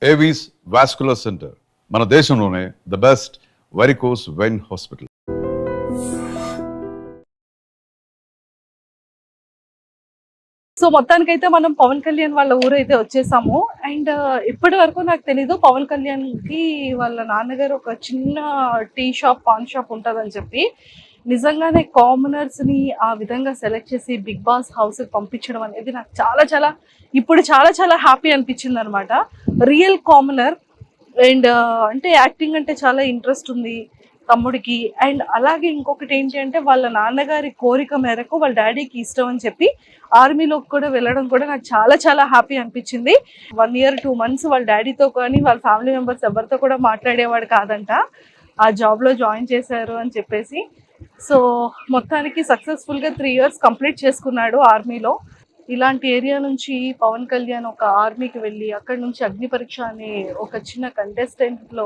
Avis vascular centre, మన దేశంలోనే the best varicose vein hospital. So మొత్తానికైతే మనం పవన్ కళ్యాణ్ వాళ్ళ ఊరైతే వచ్చేసాము. అండ్ ఇప్పటి వరకు నాకు తెలీదు పవన్ కళ్యాణ్ కి వాళ్ళ నాన్నగారు ఒక చిన్న టీ షాప్, పాన్ షాప్ ఉంటుందని చెప్పి. నిజంగానే కామనర్స్ ని ఆ విధంగా సెలెక్ట్ చేసి బిగ్ బాస్ హౌస్ కి పంపించడం అనేది నాకు ఇప్పుడు చాలా హ్యాపీ అనిపించింది అనమాట. Real commoner. అండ్ అంటే యాక్టింగ్ అంటే చాలా ఇంట్రెస్ట్ ఉంది తమ్ముడికి. అండ్ అలాగే ఇంకొకటి ఏంటి అంటే వాళ్ళ నాన్నగారి కోరిక మేరకు వాళ్ళ డాడీకి ఇష్టం అని చెప్పి ఆర్మీలోకి కూడా వెళ్ళడం కూడా నాకు చాలా హ్యాపీ అనిపించింది. 1 year 2 months వాళ్ళ డాడీతో కానీ వాళ్ళ ఫ్యామిలీ మెంబర్స్ ఎవరితో కూడా మాట్లాడేవాడు కాదంట. ఆ జాబ్లో జాయిన్ చేశారు అని చెప్పేసి. సో మొత్తానికి సక్సెస్ఫుల్గా 3 years కంప్లీట్ చేసుకున్నాడు ఆర్మీలో. ఇలాంటి ఏరియా నుంచి పవన్ కళ్యాణ్ ఒక ఆర్మీకి వెళ్ళి అక్కడ నుంచి అగ్ని పరీక్ష అనే ఒక చిన్న కంటెస్టెంట్లో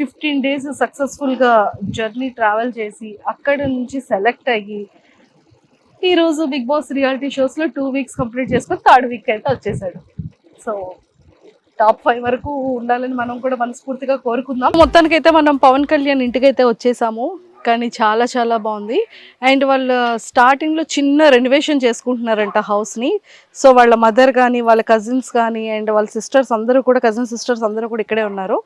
15 days సక్సెస్ఫుల్గా జర్నీ ట్రావెల్ చేసి అక్కడ నుంచి సెలెక్ట్ అయ్యి ఈరోజు బిగ్ బాస్ రియాలిటీ షోస్లో 2 weeks కంప్లీట్ చేసుకొని 3rd week అయితే వచ్చేసాడు. సో టాప్ 5 వరకు ఉండాలని మనం కూడా మనస్ఫూర్తిగా కోరుకుందాం. మొత్తానికైతే మనం పవన్ కళ్యాణ్ ఇంటికైతే వచ్చేసాము. కానీ చాలా బాగుంది. అండ్ వాళ్ళు స్టార్టింగ్లో చిన్న రెనోవేషన్ చేసుకుంటున్నారంట హౌస్ని. సో వాళ్ళ మదర్ కానీ వాళ్ళ కజిన్స్ కానీ అండ్ వాళ్ళ సిస్టర్స్ అందరూ కూడా, కజిన్ సిస్టర్స్ అందరూ కూడా ఇక్కడే ఉన్నారు.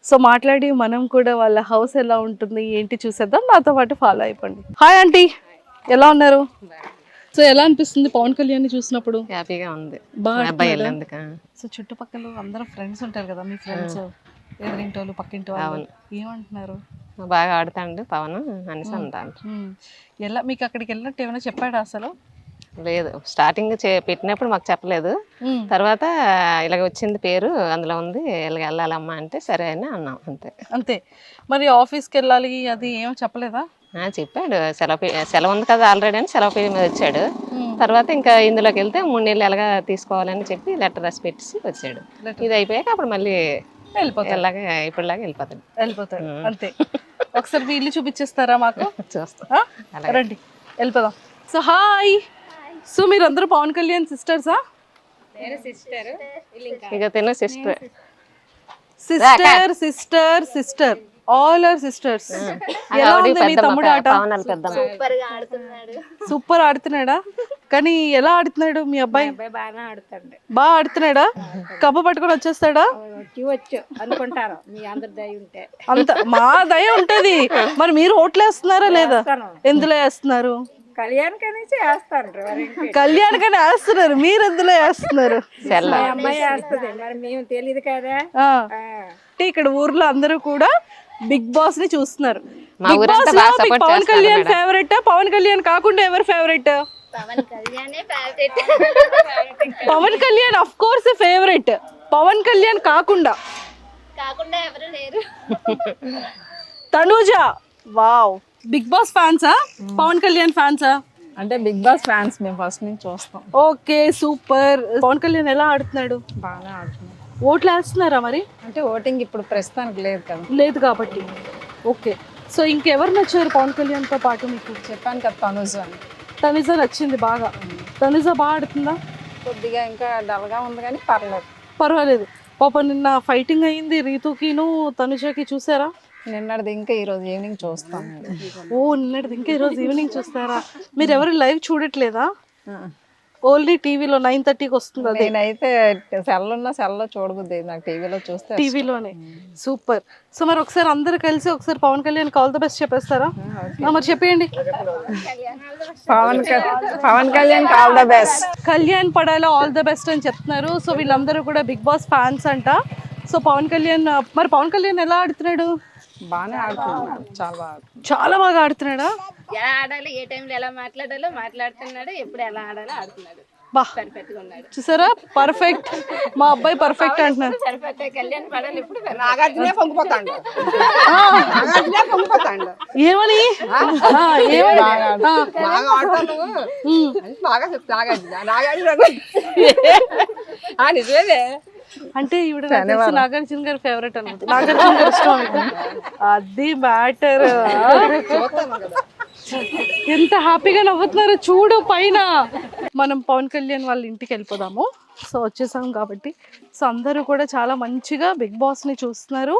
సో మాట్లాడి మనం కూడా వాళ్ళ హౌస్ ఎలా ఉంటుంది ఏంటి చూసేద్దాం. నాతో పాటు ఫాలో అయిపోండి. హాయ్ ఆంటీ, ఎలా ఉన్నారు? సో ఎలా అనిపిస్తుంది పవన్ కళ్యాణ్ చూసినప్పుడు? హ్యాపీగా ఉంది. బాగా. సో చుట్టుపక్కల అందరూ ఫ్రెండ్స్ ఉంటారు కదా, మీ ఫ్రెండ్స్ ఎదురింటోళ్ళు పక్కింటి వాళ్ళు ఏమంటున్నారు? బాగా ఆడుతాడు పవన్ అనేసి అంటాను. ఎలా మీకు అక్కడికి వెళ్ళినట్టు ఏమైనా చెప్పాడు? అసలు లేదు, స్టార్టింగ్ పెట్టినప్పుడు మాకు చెప్పలేదు. తర్వాత ఇలాగ వచ్చింది పేరు అందులో ఉంది, ఇలాగ వెళ్ళాలమ్మా అంటే సరే అని అన్నాం. అంతే. మరి ఆఫీస్కి వెళ్ళాలి అది ఏమో చెప్పలేదా? చెప్పాడు, సెలవు ఉంది కదా ఆల్రెడీ అని సెలవు పేరు మీద వచ్చాడు. తర్వాత ఇంకా ఇందులోకి వెళ్తే 3 నెలలు ఎలాగా తీసుకోవాలని చెప్పి లెటర్ రాసి పెట్టి వచ్చాడు. ఇది అయిపోయాక అప్పుడు మళ్ళీ వెళ్ళిపోతాడు. ఇప్పుడులాగా వెళ్ళిపోతాడు అంతే. ఒకసారి మీ ఇల్లు చూపించేస్తారా మాకు? చూస్తా, రండి వెళ్ళిపోదాం. So hi. సో మీరు అందరూ పవన్ కళ్యాణ్ సిస్టర్సా? ఇక తిను sister sister all are sisters. ఎలా ఉంది మీ తమ్ముడు ఆట? సూపర్ ఆడుతున్నాడా? కానీ ఎలా ఆడుతున్నాడు మీ అబ్బాయి? బాగా ఆడుతున్నాడా? కబ్బ పట్టుకొని వచ్చేస్తాడా? అంత మా దయ ఉంటది. మరి మీరు ఓట్లు వేస్తున్నారా లేదా? ఎందులో వేస్తున్నారు? కళ్యాణ్కని వేస్తున్నారు, మీరు ఎందులో వేస్తున్నారు? ఇక్కడ ఊర్లో అందరూ కూడా బిగ్ బాస్ ని చూస్తున్నారు. బిగ్ బాస్ లో పవన్ కళ్యాణ్ ఫేవరెట్? పవన్ కళ్యాణ్ కాకుండా ఎవరు favourite? Pawan Kalyan of course favourite. Pawan Kalyan కాకుండా ఎవరు లేరు. తనూజ, వావ్. బిగ్ బాస్ ఫ్యాన్సా పవన్ కళ్యాణ్ ఫ్యాన్సా? అంటే బిగ్ బాస్ ఫ్యాన్స్ మేము ఫస్ట్ నుంచి చూస్తాం. Okay, super. పవన్ కళ్యాణ్ ఎలా ఆడుతున్నాడు? బాగా ఆడుతున్నాడు. ఓట్లు వేస్తున్నారా మరి? అంటే ఓటింగ్ ఇప్పుడు ప్రస్తుతానికి లేదు కదా. లేదు కాబట్టి ఓకే. సో ఇంకెవరు నచ్చారు పవన్ కళ్యాణ్తో పాటు మీకు? చెప్పాను కదా తనుజ అని. తనుజ నచ్చింది బాగా. తనుజ బాగా ఆడుతుందా? కొద్దిగా ఇంకా డల్గా ఉంది కానీ పర్వాలేదు. పాప నిన్న ఫైటింగ్ అయింది రీతుకిను తనుజకి, చూసారా? నిన్నటిది ఇంకా ఈరోజు ఈవినింగ్ చూస్తాం. ఓ, నిన్నటిది ఇంకా ఈరోజు ఈవినింగ్ చూస్తారా? మీరు ఎవరు లైవ్ చూడట్లేదా? ఓన్లీ టీవీలో 9:30కి వస్తుంది. నేనైతే సెల్లో చూడబుద్ది, నాకు టీవీలో చూస్తే టీవీలోనే. సూపర్. సో మరి ఒకసారి అందరు కలిసి ఒకసారి Pawan Kalyan all the best చెప్పేస్తారా? మరి చెప్పేయండి. Pawan Kalyan all the best. Kalyan పడాలో ఆల్ ద బెస్ట్ అని చెప్తున్నారు. సో వీళ్ళందరూ కూడా బిగ్ బాస్ ఫ్యాన్స్ అంట. సో పవన్ కళ్యాణ్ ఎలా ఆడుతున్నాడు? బాగానే ఆడుతున్నాడు, చాలా బాగా ఆడుతున్నాడా? ఎలా ఆడాలి, ఏ టైంలో ఎలా మాట్లాడాలో మాట్లాడుతున్నాడు, ఎప్పుడు ఎలా ఆడాలో ఆడుతున్నాడు. చూసారా, పర్ఫెక్ట్. మా అబ్బాయి పర్ఫెక్ట్ అంటున్నారు. కళ్యాణ్ పడాలి ఇప్పుడు ఏమని అంటే ఈవిడ నాగార్జున గారి ఫేవరెట్ అనమాట. నాగార్జున గారు ఇష్టం. అది మ్యాటర్. ఎంత హ్యాపీగా నవ్వుతున్నారో చూడు పైన. మనం పవన్ కళ్యాణ్ వాళ్ళ ఇంటికి వెళ్ళిపోదాము. సో వచ్చేసాం కాబట్టి సో అందరూ కూడా చాలా మంచిగా బిగ్ బాస్ని చూస్తున్నారు.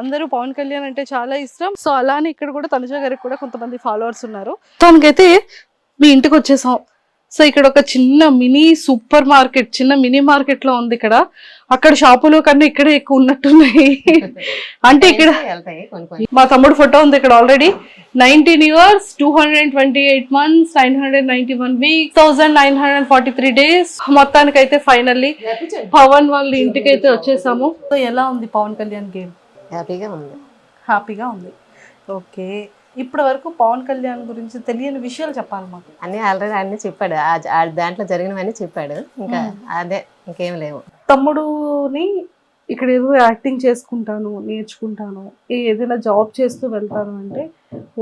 అందరూ పవన్ కళ్యాణ్ అంటే చాలా ఇష్టం. సో అలానే ఇక్కడ కూడా తనుజ గారికి కూడా కొంతమంది ఫాలోవర్స్ ఉన్నారు. తనకైతే మీ ఇంటికి వచ్చేసాం. సో ఇక్కడ ఒక చిన్న మినీ సూపర్ మార్కెట్, చిన్న మినీ మార్కెట్ లో ఉంది ఇక్కడ. అక్కడ షాపులో కన్నా ఇక్కడే ఎక్కువ ఉన్నట్టున్నాయి. అంటే ఇక్కడ వెళ్తాయి కొన్ని కొన్ని. మా తమ్ముడు ఫోటో ఉంది ఇక్కడ already. 19 years, 228 months, 991 weeks, 1943 days. మొత్తానికి అయితే ఫైనల్లీ పవన్ వాళ్ళ ఇంటికి అయితే వచ్చేసాము. సో ఎలా ఉంది పవన్ కళ్యాణ్ గేమ్? హ్యాపీగా ఉంది. హ్యాపీగా ఉంది. ఓకే, ఇప్పటి వరకు పవన్ కళ్యాణ్ గురించి తెలియని విషయాలు చెప్పాలి మాకు. అన్ని ఆల్రెడీ అన్ని చెప్పాడు, దాంట్లో జరిగినవన్నీ చెప్పాడు. ఇంకా అదే, ఇంకేం లేవు. తమ్ముడుని ఇక్కడ ఏదో యాక్టింగ్ చేసుకుంటాను, నేర్చుకుంటాను, ఏదైనా జాబ్ చేస్తూ వెళ్తాను అంటే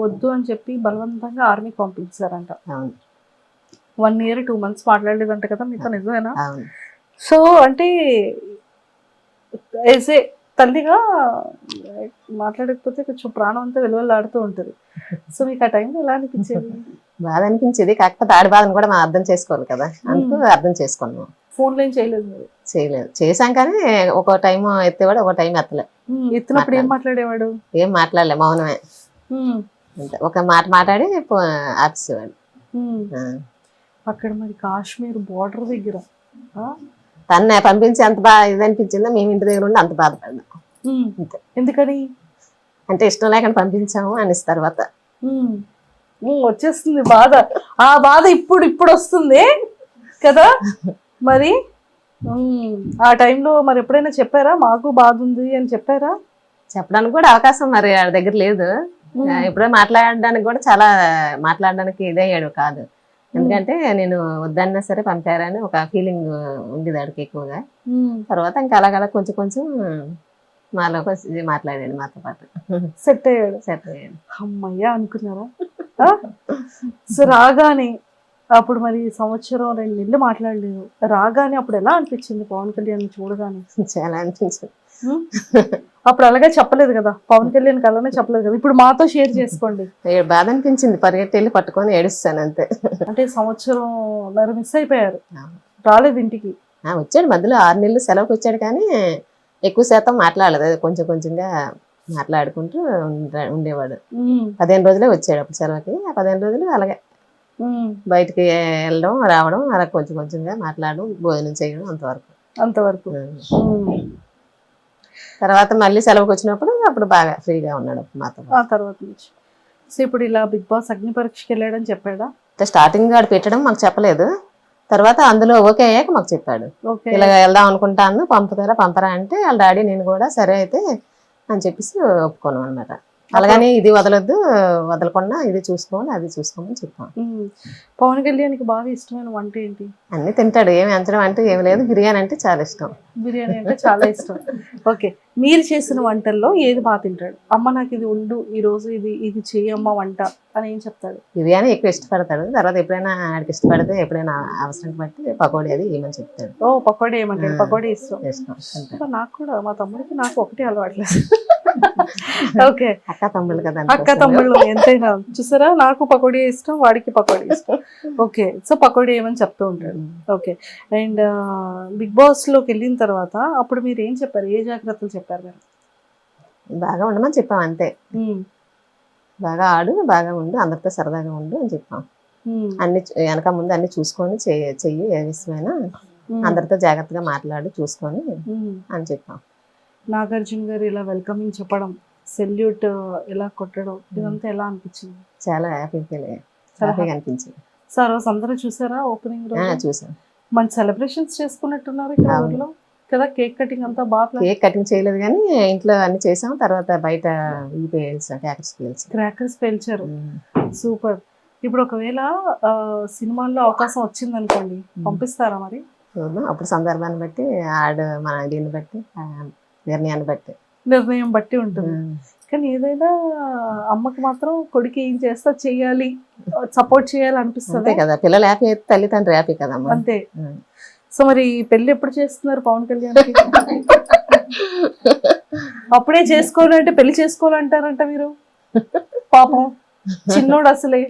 వద్దు అని చెప్పి బలవంతంగా ఆర్మీకి పంపించారంట. అవును 1 year 2 months మాట్లాడలేదంట కదా మీతో, నిజమేనా? అవును. సో అంటే ఏసే తల్లిగా మాట్లాడకపోతే కొంచెం ప్రాణం అంతా వెలువలాడుతూ ఉంటుంది. సో మీకు ఆ టైంలో ఎలా అనిపించేది? బాధ అనిపించేది, కాకపోతే ఆడి బాధను కూడా మనం అర్థం చేసుకోవాలి కదా, అందుకు అర్థం చేసుకున్నాం. ఫోన్లో ఏం చేయలేదు మీరు? చేయలేదు, చేశాం కానీ ఒక టైం ఎత్తేవాడు, ఒక టైం ఎత్తలే. ఎత్తినప్పుడు ఏం మాట్లాడేవాడు? ఏం మాట్లాడలే, మౌనమే. అంతే, ఒక మాట మాట్లాడి ఆపేసేవాడు. అక్కడ మరి కాశ్మీర్ బోర్డర్ దగ్గర తన్నే పంపించి అంత బాగా ఇది అనిపించిందో, మేము ఇంటి దగ్గర ఉండి అంత బాధపడ్డాం. అంతే. ఎందుకని? అంటే ఇష్టం లేకుండా పంపించాము అనేసి తర్వాత వచ్చేస్తుంది బాధ. ఆ బాధ ఇప్పుడు వస్తుంది కదా మరి. ఆ టైంలో మరి ఎప్పుడైనా చెప్పారా మాకు బాధ ఉంది అని చెప్పారా? చెప్పడానికి కూడా అవకాశం మరి వాడి దగ్గర లేదు. ఎప్పుడో మాట్లాడడానికి కూడా చాలా మాట్లాడడానికి ఇదయ్యాడు కాదు. ఎందుకంటే నేను వద్దన్నా సరే పంపారని ఒక ఫీలింగ్ ఉండేది ఆడికి ఎక్కువగా. తర్వాత ఇంకా అలాగలా కొంచెం కొంచెం మాలో మాట్లాడాడు, మాతో పాటు సెట్ అయ్యాడు. అమ్మయ్యా అనుకున్నారా? సో రాగానే అప్పుడు మరి 1-2 నెలలు మాట్లాడలేదు. రాగానే అప్పుడు ఎలా అనిపించింది పవన్ కళ్యాణ్ చూడగానే? చాలా అనిపించింది. అప్పుడు అలాగే చెప్పలేదు కదా, పవన్ కళ్యాణ్ అలానే చెప్పలేదు కదా. ఇప్పుడు మాతో షేర్ చేసుకోండి. బాధ అనిపించింది, పరిగెత్తి వెళ్ళి పట్టుకొని ఏడుస్తాను అంతే. అంటే 1.5 సంవత్సరం మిస్ అయిపోయారు, రాలేదు ఇంటికి. వచ్చాడు మధ్యలో 6 నెలలు సెలవుకి వచ్చాడు, కానీ ఎక్కువ శాతం మాట్లాడలేదు, కొంచెం కొంచెంగా మాట్లాడుకుంటూ ఉండేవాడు. 15 రోజులే వచ్చాడు అప్పుడు సెలవుకి. ఆ 15 రోజులు అలాగే బయటికి వెళ్ళడం రావడం, అలా కొంచెం కొంచెంగా మాట్లాడడం, భోజనం చేయడం, అంతవరకు. తర్వాత మళ్ళీ సెలవుకి వచ్చినప్పుడు అప్పుడు బాగా ఫ్రీగా ఉన్నాడు మాతో. ఆ తర్వాత నుంచి సో ఇప్పుడు ఇలా బిగ్ బాస్ అగ్ని పరీక్షకి వెళ్ళాడని చెప్పాడా? స్టార్టింగ్ ఆడు పెట్టడం మాకు చెప్పలేదు, తర్వాత అందులో ఓకే అయ్యాక మాకు చెప్పాడు. ఇలా వెళ్దాం అనుకుంటాను, పంపరా అంటే వాళ్ళ డాడీ నేను కూడా సరే అయితే అని చెప్పేసి ఒప్పుకోను అనమాట. అలాగని ఇది వదలకుండా ఇది చూసుకోవాలి అది చూసుకోమని చెప్పాను. పవన్ కళ్యాణ్కి బాగా ఇష్టమైన వంట ఏంటి? అన్ని తింటాడు, ఏమి అంచడం అంటే ఏమి లేదు. బిర్యానీ అంటే చాలా ఇష్టం. బిర్యానీ అంటే చాలా ఇష్టం. ఓకే, మీరు చేసిన వంటల్లో ఏది బాగా తింటాడు? అమ్మ నాకు ఇది ఉండు, ఈ రోజు ఇది చెయ్యమ్మ వంట అని ఏం చెప్తాడు? బిర్యానీ ఎక్కువ ఇష్టపడతాడు. తర్వాత ఎప్పుడైనా ఆడికి ఇష్టపడితే ఎప్పుడైనా అవసరం బట్టి పకోడీ అది ఏమని చెప్తాడు. ఓ పకోడీ ఏమంటాడు? పకోడీ ఇష్టం. నాకు కూడా, మా తమ్ముడికి నాకు ఒకటి అలవాట్లేదు. ఓకే, అక్క తమ్ముళ్ళు కదా, అక్క తమ్ముళ్ళు ఎంతైనా. చూసారా, నాకు పకోడీ ఇష్టం, వాడికి పకోడీ ఇష్టం. ఓకే, సో పకోడీ ఏమని చెప్తూ ఉంటాడు. ఓకే, అండ్ బిగ్ బాస్ లోకి వెళ్ళిన తర్వాత అప్పుడు మీరు ఏం చెప్పారు? ఏ జాగ్రత్తలు చెప్పారు మీరు? బాగా ఉండమని చెప్పాం అంతే. బాగా ఆడు, బాగా ఉండు, అందరితో సరదాగా ఉండు అని చెప్పాం. అన్ని వెనక ముందు అన్ని చూసుకొని చెయ్యి, ఏ విషయమైనా అందరితో జాగ్రత్తగా మాట్లాడి చూసుకొని అని చెప్పాం. నాగార్జున గారు ఇలా వెల్కమింగ్ చెప్పడం, సెల్యూట్ ఇలా కొట్టడం, ఇదంతా ఎలా అనిపించింది? చాలా హ్యాపీగా అనిపించింది. సార్ రోజు అందరూ చూసారా ఓపెనింగ్ రోజు? చూసాం. మంచి సెలబ్రేషన్స్ చేసుకున్నట్టున్నారు ఇక్కడ ఊర్లో కదా. కేక్ కటింగ్ అంతా బాగా. కేక్ కటింగ్ చేయలేదు కానీ ఇంట్లో అన్ని చేసాం. తర్వాత బయట క్రాకర్స్ పేల్చారు. సూపర్. ఇప్పుడు ఒకవేళ సినిమాల్లో అవకాశం వచ్చింది అనుకోండి, పంపిస్తారా మరి? అప్పుడు సందర్భాన్ని బట్టి మన దీన్ని బట్టి నిర్ణయం బట్టి ఉంటుంది. కానీ ఏదైనా అమ్మకి మాత్రం కొడుకు ఏం చేస్తా చెయ్యాలి, సపోర్ట్ చేయాలి అనిపిస్తుంది కదా. పిల్లలు హ్యాపీ అయితే తల్లిదండ్రులు హ్యాపీ కదా. అంతే. సో మరి పెళ్లి ఎప్పుడు చేస్తున్నారు పవన్ కళ్యాణ్? అప్పుడే చేసుకోవాలంటే పెళ్లి చేసుకోవాలంటారంట మీరు. పాపం చిన్నోడు అసలే.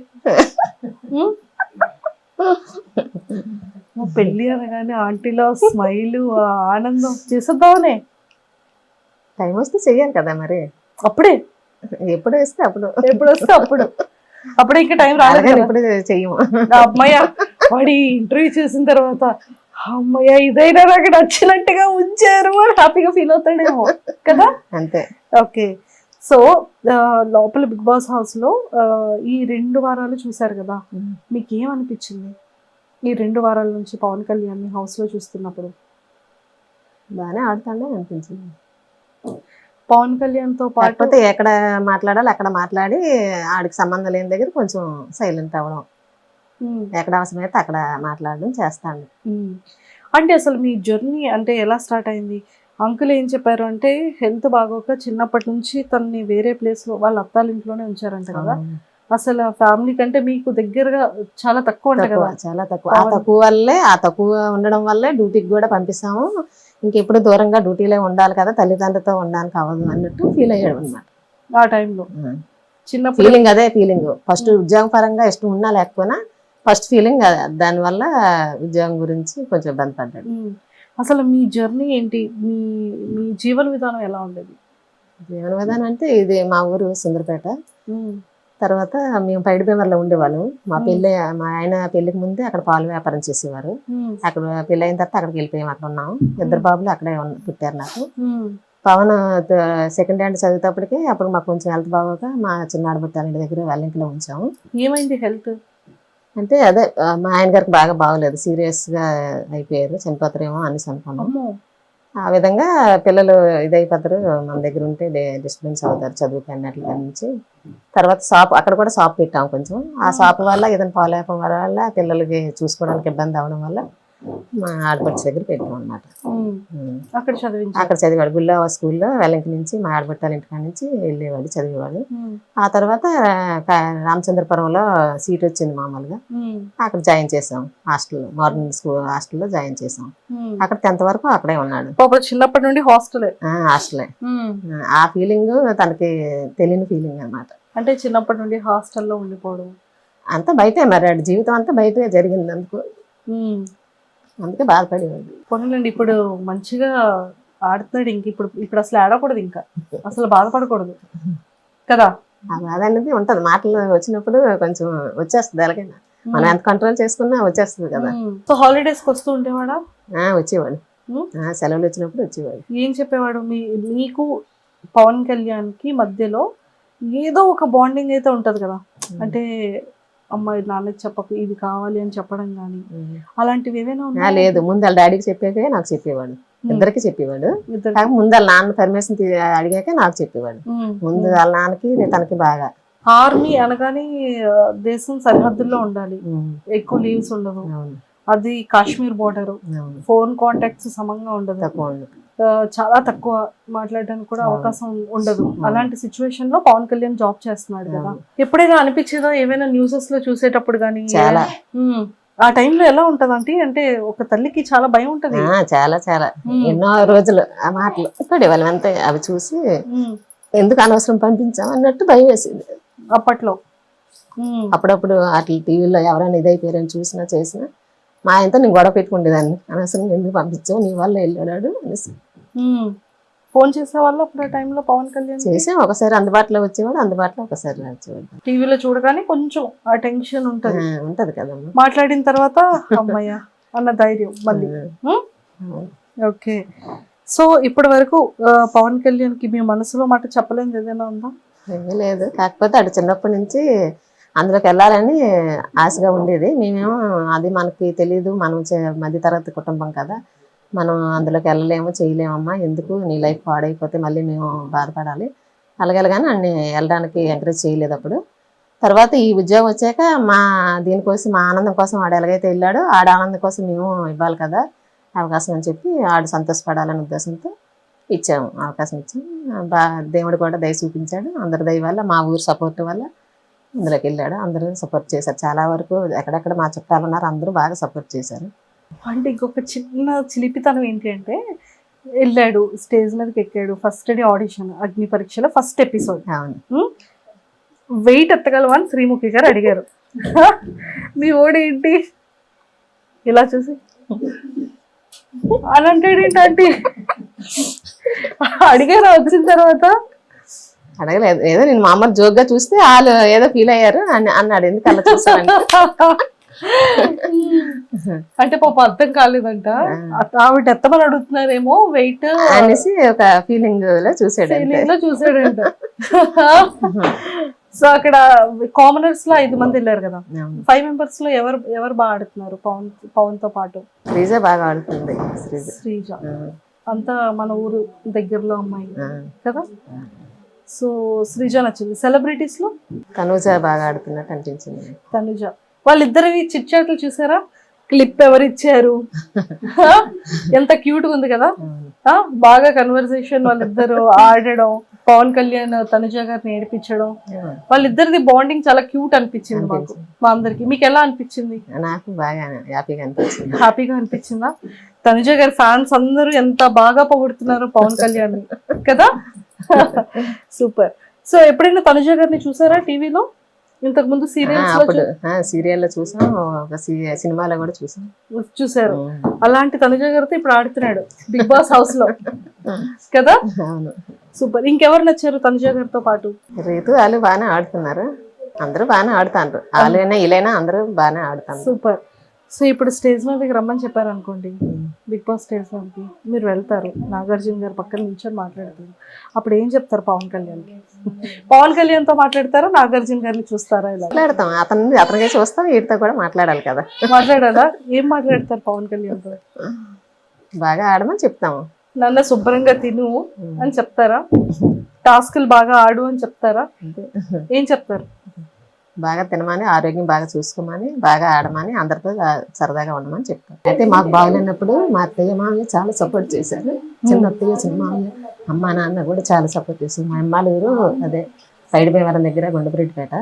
ఉమ్? మా పెళ్ళి అనగానే ఆంటీలో స్మైల్, ఆనందం చేసేద్దామనే. టైం వస్తే చెయ్యాలి కదా మరి, అప్పుడే ఎప్పుడు వేస్తే అప్పుడు, ఎప్పుడు వస్తే అప్పుడు, అప్పుడే ఇంకా టైం రాలేదు అలాగని కదా. ఇప్పుడు చెయ్యము. నా అమ్మయ్య వాడి ఇంటర్వ్యూ చేసిన తర్వాత అమ్మయ్య ఇదైనా నాకు నచ్చినట్టుగా ఉంచారు అని హ్యాపీగా ఫీల్ అవుతాడేమో కదా. అంతే. ఓకే. సో లోపల బిగ్ బాస్ హౌస్ లో ఈ 2 వారాలు చూసారు కదా, మీకు ఏమనిపించింది ఈ 2 వారాల నుంచి పవన్ కళ్యాణ్ హౌస్ లో చూస్తున్నప్పుడు? బాగానే ఆడుతాడే అనిపించింది. పవన్ కళ్యాణ్ తో పాటు కాకపోతే ఎక్కడ మాట్లాడాలి అక్కడ మాట్లాడి ఆడికి సంబంధం లేని దగ్గర కొంచెం సైలెంట్ అవ్వడం, ఉమ్, ఎక్కడ అవసరమైతే అక్కడ మాట్లాడడం చేస్తాడు. ఉమ్. అంటే అసలు మీ జర్నీ అంటే ఎలా స్టార్ట్ అయింది? అంకుల్ ఏం చెప్పారు అంటే హెల్త్ బాగోక చిన్నప్పటి నుంచి తనని వేరే ప్లేస్ లో వాళ్ళ అత్తాల ఇంట్లోనే ఉంచారంట కదా. అసలు ఫ్యామిలీ కంటే మీకు దగ్గరగా చాలా తక్కువ అంట తక్కువ, కదా. చాలా తక్కువ. ఆ తక్కువ ఉండడం వల్లే డ్యూటీకి కూడా పంపిస్తాము. ఇంకెప్పుడు దూరంగా డ్యూటీలో ఉండాలి కదా, తల్లిదండ్రులతో ఉండడానికి అవ్వదు అన్నట్టు ఫీల్ అయ్యాడు అనమాట. ఆ టైంలో చిన్నప్పుడు ఫీలింగ్ అదే ఫీలింగ్. ఫస్ట్ ఉద్యోగం పరంగా ఇష్టం ఉన్నా లేకపోయినా ఫస్ట్ ఫీలింగ్ దానివల్ల ఉద్యోగం గురించి కొంచెం ఇబ్బంది పడ్డాడు. అసలు మీ జర్నీ ఏంటి, మీ మీ జీవన విధానం ఎలా ఉండేది? జీవన విధానం అంటే ఇది మా ఊరు సుందరపేట. తర్వాత మేము పైడిపేమర్లో ఉండేవాళ్ళం. మా ఆయన పెళ్లికి ముందే అక్కడ పాలు వ్యాపారం చేసేవారు. అక్కడ పెళ్లి అయిన తర్వాత అక్కడికి వెళ్ళిపోయాం. అక్కడ ఉన్నాము. 2 బాబులు అక్కడే పుట్టారు నాకు. పవన్ సెకండ్ హ్యాండ్ చదివేటప్పటికి అప్పుడు మాకు కొంచెం హెల్త్ బాగోక మా చిన్న ఆడబిడ్డ దగ్గర వాళ్ళ ఇంట్లో ఉంచాము. ఏమైంది హెల్త్ అంటే అదే మా ఆయన గారికి బాగా బాగోలేదు, సీరియస్ గా అయిపోయారు, చనిపోతారేమో అనేసి అనుకున్నాం. ఆ విధంగా పిల్లలు ఇదైపోతారు, మన దగ్గర ఉంటే డిస్టర్బెన్స్ అవుతారు చదువుకు అన్నట్ల నుంచి. తర్వాత అక్కడ కూడా షాప్ పెట్టాము కొంచెం. ఆ షాప్ వల్ల ఏదైనా పాలేపం వల్ల పిల్లలకి చూసుకోవడానికి ఇబ్బంది అవడం వల్ల మా ఆడపడుచు దగ్గర పెట్టాం అనమాట. అక్కడ చదివాడు గుల్లావా స్కూల్లో. వెల్లంకి నుంచి మా ఆడపట్టాల ఇంటికాడ నుంచి వెళ్ళేవాడు, చదివేవాడు. ఆ తర్వాత రామచంద్రపురంలో సీట్ వచ్చింది మామూలుగా, అక్కడ జాయిన్ చేసాం హాస్టల్లో, మార్నింగ్ స్కూల్ హాస్టల్లో జాయిన్ చేసాం. అక్కడ 10th వరకు అక్కడే ఉన్నాడు. చిన్నప్పటి నుండి హాస్టలే. ఆ ఫీలింగ్ తనకి తెలియని ఫీలింగ్ అనమాట. అంటే చిన్నప్పటి నుండి హాస్టల్లో ఉండిపోవడం అంతా బయటే, మరి జీవితం అంతా బయటే జరిగింది అందుకు, అందుకే బాధపడేవాడు. పోనండి ఇప్పుడు మంచిగా ఆడుతున్నాడు. ఇప్పుడు అసలు ఆడకూడదు, ఇంకా అసలు బాధపడకూడదు కదా. ఆ బాధ అనేది ఉంటది, మాటలు వచ్చినప్పుడు కొంచెం వచ్చేస్తుంది. ఎలాగైనా మనం ఎంత కంట్రోల్ చేసుకున్నా వచ్చేస్తుంది కదా. సో హాలిడేస్కి వస్తూ ఉండేవాడా? వచ్చేవాడు, సెలవులు వచ్చినప్పుడు వచ్చేవాడు. ఏం చెప్పేవాడు? మీకు పవన్ కళ్యాణ్ కి మధ్యలో ఏదో ఒక బాండింగ్ అయితే ఉంటది కదా. అంటే అమ్మాయి నాన్నకి చెప్పకు ఇది కావాలి అని చెప్పడం కానీ అలాంటివి ఏమైనా ఉన్నా? లేదు, ముందు వాళ్ళ డాడీకి చెప్పాకే నాకు చెప్పేవాడు, ఇద్దరికి చెప్పేవాడు. ముందు వాళ్ళ నాన్న పర్మిషన్ అడిగాకే నాకు చెప్పేవాడు. ముందు వాళ్ళ నాన్నకి తనకి బాగా. ఆర్మీ అనగానే దేశం సరిహద్దుల్లో ఉండాలి, ఎక్కువ లీవ్స్ ఉండవు. అది కాశ్మీర్ బోర్డర్, ఫోన్ కాంటాక్ట్స్ సమంగా ఉండదు, చాలా తక్కువ మాట్లాడడానికి కూడా అవకాశం ఉండదు. అలాంటి సిచ్యువేషన్ లో పవన్ కళ్యాణ్ జాబ్ చేస్తున్నాడు కదా. ఎప్పుడైనా అనిపించేదా ఏమైనా న్యూసెస్ లో చూసేటప్పుడు కానీ? చాలా. ఆ టైంలో ఎలా ఉంటది అంటే ఒక తల్లికి చాలా భయం ఉంటది. చాలా చాలా ఎన్నో రోజులు ఆ మాటలు పడేవాళ్ళం అంతే. అవి చూసి ఎందుకు అనవసరం పంపించాం అన్నట్టు భయం వేసింది అప్పట్లో. అప్పుడప్పుడు అట్లా టీవీలో ఎవరైనా ఇదైపోయారని చూసినా చేసినా మా ఆయనతో నేను గొడవ పెట్టుకుండేదాన్ని, అనవసరం ఎందుకు పంపించావు, నీ వల్ల వెళ్ళాడు అనేసి. ఫోన్ చేసే వాళ్ళు అప్పుడు ఆ టైంలో పవన్ కళ్యాణ్ చేసే ఒకసారి అందుబాటులో వచ్చేవాడు, అందుబాటులో ఒకసారి వచ్చేవాడు. టీవీలో చూడగానే కొంచెం ఆ టెన్షన్ ఉంటది కదమ్మా. మాట్లాడిన తర్వాత అమ్మయ్య అన్న ధైర్యం మళ్ళీ. ఓకే. సో ఇప్పటి వరకు పవన్ కళ్యాణ్ కి మీ మనసులో మాట చెప్పలేనిది ఏదైనా ఉందా? ఏమీ లేదు, కాకపోతే అటు చిన్నప్పటి నుంచి అందులోకి వెళ్ళాలని ఆశగా ఉండేది. మేమేమో అది మనకి తెలియదు, మనం మధ్యతరగతి కుటుంబం కదా, మనం అందులోకి వెళ్ళలేము చేయలేమమ్మా, ఎందుకు నీ లైఫ్ పాడైపోతే మళ్ళీ మేము బాధపడాలి అలాగేలాగానే అన్ని వెళ్ళడానికి ఎంకరేజ్ చేయలేదు అప్పుడు. తర్వాత ఈ ఉద్యోగం వచ్చాక దీనికోసం మా ఆనందం కోసం ఆడు ఎలాగైతే వెళ్ళాడో ఆడ ఆనందం కోసం మేము ఇవ్వాలి కదా అవకాశం అని చెప్పి ఆడు సంతోషపడాలనే ఉద్దేశంతో ఇచ్చాము, అవకాశం ఇచ్చాము. దేవుడు కూడా దయ చూపించాడు, అందరి దయ వల్ల మా ఊరు సపోర్ట్ వల్ల అందులోకి వెళ్ళాడు. అందరూ సపోర్ట్ చేశారు, చాలా వరకు ఎక్కడెక్కడ మా చుట్టాలు ఉన్నారు అందరూ బాగా సపోర్ట్ చేశారు. అంటే ఇంకొక చిన్న చిలిపితనం ఏంటి అంటే వెళ్ళాడు, స్టేజ్ మీదకి ఎక్కాడు, ఫస్ట్ డే ఆడిషన్ అగ్ని పరీక్షలో ఫస్ట్ ఎపిసోడ్. అవును. వెయిట్ ఎత్తగలవా అని శ్రీముఖి గారు అడిగారు. మీ ఓడేంటి ఇలా చూసి అని అంటాడు ఏంటంటే అడిగారు వచ్చిన తర్వాత. అడగలేదు, ఏదో నేను మామూలు జోక్ గా చూస్తే వాళ్ళు ఏదో ఫీల్ అయ్యారు అని అన్నాడు. ఎందుకు అలా చూస్తానంటే అంటే పాప అర్థం కాలేదంట, ఆవిడ ఎత్తమని అడుగుతున్నారేమో వెయిట్ అనేసి ఒక ఫీలింగ్ లో చూసాడు. లో చూసాడంట. సో అక్కడ కామనర్స్ లో 5 మంది వెళ్ళారు కదా, 5 మెంబర్స్ లో ఎవరు బాగా ఆడుతున్నారు పవన్ తో పాటు? శ్రీజ బాగా ఆడుతుంది. శ్రీజ అంతా మన ఊరు దగ్గరలో అమ్మాయి కదా. సో శ్రీజ నచ్చింది. సెలబ్రిటీస్ లో తనుజ బాగా ఆడుతున్నట్టు అనిపించింది. తనుజ వాళ్ళిద్దరివి చిట్చాట్లు చూసారా? క్లిప్ ఎవరు ఇచ్చారు? ఎంత క్యూట్ గా ఉంది కదా. బాగా కన్వర్సేషన్, వాళ్ళిద్దరు ఆడడం, పవన్ కళ్యాణ్ తనుజ గారిని ఏడిపించడం, వాళ్ళిద్దరిది బాండింగ్ చాలా క్యూట్ అనిపించింది మాకు, మా అందరికి. మీకు ఎలా అనిపించింది? నాకు బాగా హ్యాపీగా అనిపించింది. హ్యాపీగా అనిపించిందా? తనుజ గారి ఫ్యాన్స్ అందరూ ఎంత బాగా పొగుడుతున్నారు పవన్ కళ్యాణ్ కదా. సూపర్. సో ఎప్పుడైనా తనుజ గారిని చూసారా టీవీలో? ఇంతకు ముందు సీరియల్ చూసాం, ఒక సినిమాలో కూడా చూసారు. అలాంటి తనుజ గారితో ఇప్పుడు ఆడుతున్నాడు బిగ్ బాస్ హౌస్ లో కదా. సూపర్. ఇంకెవరు నచ్చారు తనుజ గారితో పాటు? రీతు వాళ్ళు బాగానే ఆడుతున్నారు, అందరూ బాగానే ఆడుతారు. వాళ్ళైనా వీళ్ళైనా అందరూ బాగానే ఆడుతారు. సూపర్. సో ఇప్పుడు స్టేజ్ మీదకి రమ్మని చెప్పారు అనుకోండి, బిగ్ బాస్ స్టేజ్ మీదకి మీరు వెళ్తారు, నాగార్జున గారు పక్కన నిల్చొని మాట్లాడతారు, అప్పుడు ఏం చెప్తారు పవన్ కళ్యాణ్? పవన్ కళ్యాణ్ తో మాట్లాడతారా, నాగార్జున గారిని చూస్తారా? ఇలా మాట్లాడతాం, అతనికే చూస్తాం, వీటితో కూడా మాట్లాడాలి కదా. మాట్లాడాలా? ఏం మాట్లాడతారు పవన్ కళ్యాణ్ తో? బాగా ఆడమని చెప్తాము. నన్ను శుభ్రంగా తిను అని చెప్తారా? టాస్కులు బాగా ఆడు అని చెప్తారా? ఏం చెప్తారు? బాగా తినమని, ఆరోగ్యం బాగా చూసుకోమని, బాగా ఆడమని, అందరితో సరదాగా ఉండమని చెప్తాను. అయితే మాకు బాగులేనప్పుడు మా అత్తయ్య మామయ్య చాలా సపోర్ట్ చేశారు. చిన్న అత్తయ్య చిన్న మామయ్య అమ్మ నాన్న కూడా చాలా సపోర్ట్ చేశారు. మా అమ్మాళ్ళూరు అదే పైడిపేవరం దగ్గర గుండెపరెడ్డిపేట.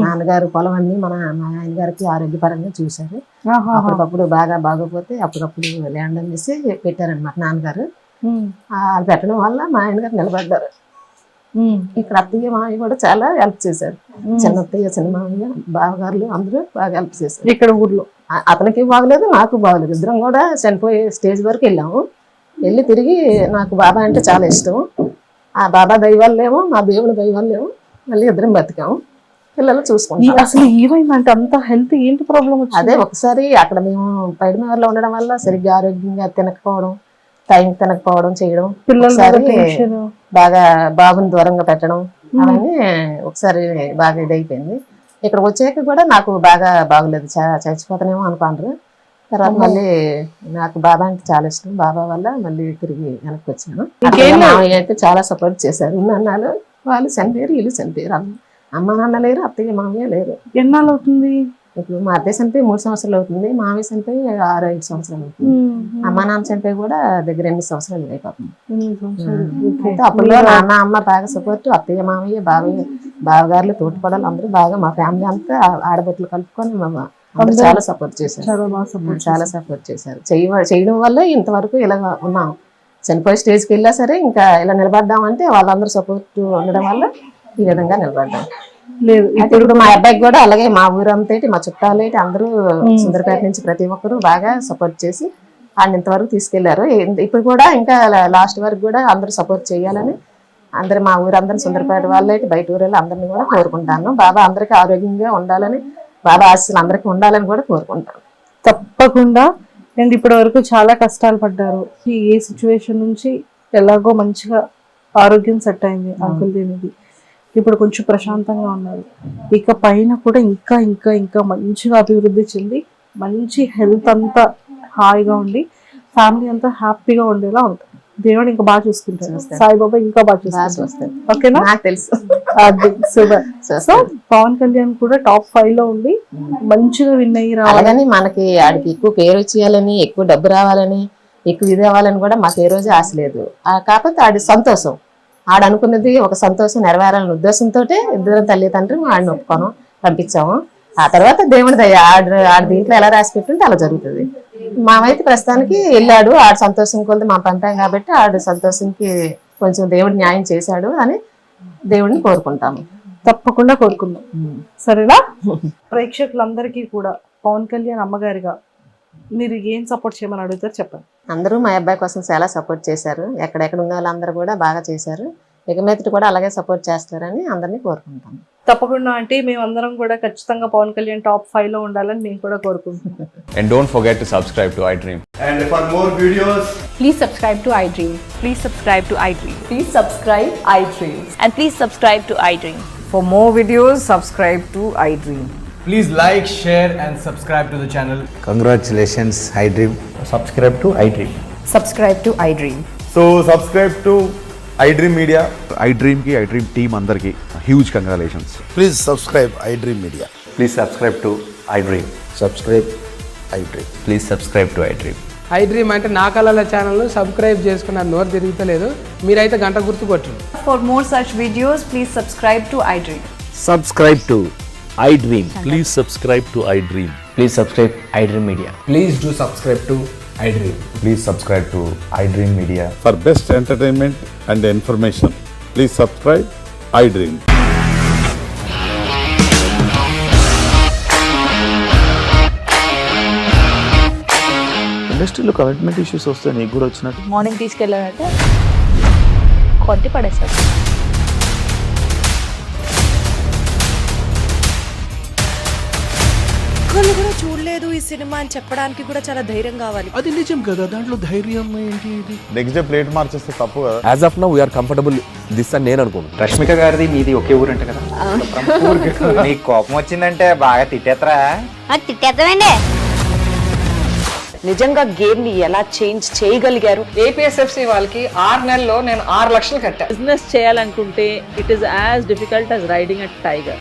నాన్నగారు పొలం అన్ని మా ఆయన గారికి ఆరోగ్యపరంగా చూశారు. అప్పటికప్పుడు బాగా బాగోపోతే అప్పటికప్పుడు ల్యాండ్ అనేసి పెట్టారనమాట నాన్నగారు. వాళ్ళు పెట్టడం వల్ల మా ఆయన గారు నిలబడ్డారు. ఇక్కడ అత్తయ్య మామయ్య కూడా చాలా హెల్ప్ చేశారు. చిన్న అత్తయ్య చిన్న మామయ్య బావగారులు అందరూ బాగా హెల్ప్ చేశారు. ఇక్కడ ఊర్లో అతనికి బాగలేదు, నాకు బాగలేదు. ఇద్దరం కూడా చనిపోయే స్టేజ్ వరకు వెళ్ళాము. వెళ్ళి తిరిగి నాకు బాబా అంటే చాలా ఇష్టం. ఆ బాబా దైవాలేమో మా దేవుని దైవాలేమో మళ్ళీ ఇద్దరం బతికాము. పిల్లలు చూసుకుంటాం. అసలు ఏమైందంటే అంత హెల్త్ ఏంటి ప్రాబ్లం? అదే ఒకసారి అక్కడ మేము పైడిమేరలో ఉండడం వల్ల సరిగ్గా ఆరోగ్యంగా తినకపోవడం, టైం తినకపోవడం చేయడం, పిల్లలు బాగా బాబుని దూరంగా పెట్టడం, అవన్నీ ఒకసారి బాగా ఇదైపోయింది. ఇక్కడ వచ్చాక కూడా నాకు బాగా బాగలేదు, చచ్చిపోతానేమో అనుకున్నారు. తర్వాత మళ్ళీ నాకు బాబా అంటే చాలా ఇష్టం. బాబా వల్ల మళ్ళీ తిరిగి వెనక్కి వచ్చాను. మామయ్య అయితే చాలా సపోర్ట్ చేశారు. అన్నాళ్ళు వాళ్ళు చనిపోయారు, వీళ్ళు చనిపోయారు. అమ్మ నాన్న లేరు, అత్తయ్య మామయ్య లేరు. ఎన్నాళ్ళు అవుతుంది? ఇప్పుడు మా అత్తయ్య చనిపోయి 3 సంవత్సరాలు అవుతుంది, మామయ్య చనిపోయి 6-5 సంవత్సరాలు అవుతుంది. అమ్మ నాన్న చనిపోయి కూడా దగ్గర 8 సంవత్సరాలు అయిపోతుంది. అయితే అప్పుడు నాన్న అమ్మ బాగా సపోర్ట్, అత్తయ్య మామయ్య బావగారులు తోటిపడాలి అందరూ బాగా మా ఫ్యామిలీ అంతా ఆడబొట్లు కలుపుకొని అందరూ చాలా సపోర్ట్ చేశారు. చాలా సపోర్ట్ చేశారు. చేయడం వల్ల ఇంతవరకు ఇలా ఉన్నాం. చనిపోయే స్టేజ్కి వెళ్ళా సరే ఇంకా ఇలా నిలబడ్డామంటే వాళ్ళందరూ సపోర్ట్ ఉండడం వల్ల ఈ విధంగా నిలబడ్డాం. లేదు ఇప్పుడు మా అబ్బాయికి కూడా అలాగే మా ఊరంతా మా చుట్టాలు అందరూ సుందరపేట నుంచి ప్రతి ఒక్కరు బాగా సపోర్ట్ చేసి ఆయన ఇంతవరకు తీసుకెళ్లారు. ఇప్పుడు కూడా ఇంకా లాస్ట్ వరకు కూడా అందరూ సపోర్ట్ చేయాలని అందరు మా ఊరందరూ సుందరపేట వాళ్ళే బయట ఊరేళ్ళు అందరినీ కూడా కోరుకుంటాను. బాబా అందరికీ ఆరోగ్యంగా ఉండాలని, బాబా ఆశీస్సులు అందరికీ ఉండాలని కూడా కోరుకుంటాను. తప్పకుండా. అండ్ ఇప్పటి వరకు చాలా కష్టాలు పడ్డారు. ఏ సిచ్యువేషన్ నుంచి ఎలాగో మంచిగా ఆరోగ్యం సెట్ అయింది అంకుల్ దీనికి. ఇప్పుడు కొంచెం ప్రశాంతంగా ఉన్నారు. ఇక పైన కూడా ఇంకా ఇంకా ఇంకా మంచిగా అభివృద్ధి చెంది మంచి హెల్త్ అంతా హాయిగా ఉండి ఫ్యామిలీ అంతా హ్యాపీగా ఉండేలా ఉంటుంది. దేవుడు ఇంకా బాగా చూసుకుంటారు. సాయిబాబా ఇంకా బాగా చూసుకుంటారు. ఓకేనా? నాకు తెలుసు. అది సూపర్. సో పవన్ కళ్యాణ్ కూడా టాప్ 5 లో ఉండి మంచిగా విన్ అయ్యి రావాలని, మనకి ఆడికి ఎక్కువ పేరు వచ్చేయాలని, ఎక్కువ డబ్బు రావాలని, ఎక్కువ ఇది అవ్వాలని కూడా మాకు ఏ రోజు ఆశ లేదు. కాకపోతే ఆడి సంతోషం, ఆడనుకున్నది ఒక సంతోషం నెరవేరాలనే ఉద్దేశంతో ఇద్దరు తల్లిదండ్రులు ఆడిని ఒప్పుకోను పంపించాము. ఆ తర్వాత దేవుడి దయ, ఆడి దీంట్లో ఎలా రాసి పెట్టుంటే అలా జరుగుతుంది. మామైతే ప్రస్తుతానికి వెళ్ళాడు, ఆడు సంతోషం కొద్ది మా పంపాం కాబట్టి ఆడు సంతోషంకి కొంచెం దేవుడు న్యాయం చేశాడు అని దేవుడిని కోరుకుంటాము. తప్పకుండా కోరుకుందాం. సరేనా? ప్రేక్షకులందరికీ కూడా పవన్ కళ్యాణ్ అమ్మగారిగా మీరు ఏం సపోర్ట్ చేయమని అడుగుతారు చెప్పండి. అందరూ మా అబ్బాయి కోసం చాలా సపోర్ట్ చేశారు. ఎక్కడెక్కడ ఉన్న వాళ్ళందరూ కూడా బాగా చేశారు. ఇక మీదట కూడా అలాగే సపోర్ట్ చేస్తారని అందరినీ కోరుకుంటాను. తప్పకుండా అంటే మేమందరం కూడా ఖచ్చితంగా పవన్ కళ్యాణ్ టాప్ 5 లో ఉండాలని మేము కూడా కోరుకుంటున్నాం. And don't forget to subscribe to iDream. And for more videos, Please subscribe to iDream. Please subscribe to iDream. Please subscribe iDream. And please subscribe to iDream. For more videos, subscribe to iDream. please like, share and subscribe to the channel. Congratulations, iDream. Subscribe to iDream. Subscribe to iDream. So subscribe to iDream Media. iDream కి iDream team అందరికి huge congratulations. Please subscribe iDream Media. Please subscribe to iDream. Subscribe iDream. Please subscribe to iDream. iDream అంటే నా కళల channel subscribe చేసుకున్న నోరు తిరుగుతలేదు. మీరైతే గంట గుర్తు కొట్టండి. For more such videos, please subscribe to iDream. Subscribe to iDream. Please subscribe to iDream. Please subscribe iDream Media. Please do subscribe to iDream. Please subscribe to iDream Media. For best entertainment and information, please subscribe iDream. ఇండస్ట్రీలో commitment issues వస్తే నీకు కూడా వచ్చినట్టు morning తీసుకెళ్ళాడంటే కొట్టి పడేస్తాడు. ఒక్కళ్ళు కూడా చూడలేదు ఈ సినిమా అని చెప్పడానికి కూడా చాలా ధైర్యం కావాలి. అది నిజం కదా, దాంట్లో ధైర్యం ఏంటి? ఇది నెక్స్ట్ డే ప్లేట్ మార్చేస్తే తప్పు కదా. As of now, we are comfortable this అని నేను అనుకుంటున్నాను. రష్మిక గారిది మీది ఒకే ఊరంట కదా. నీకు కోపం వచ్చిందంటే బాగా తిట్టేత్తరా? తిట్టేద్దామండి. నిజంగా గేమ్ ని ఎలా చేంజ్ చేయగలిగారు? APSFC వాళ్ళకి 6 నెలల్లో నేను 6 లక్షలు కట్టా. బిజినెస్ చేయాలనుకుంటే it is as difficult as riding a tiger.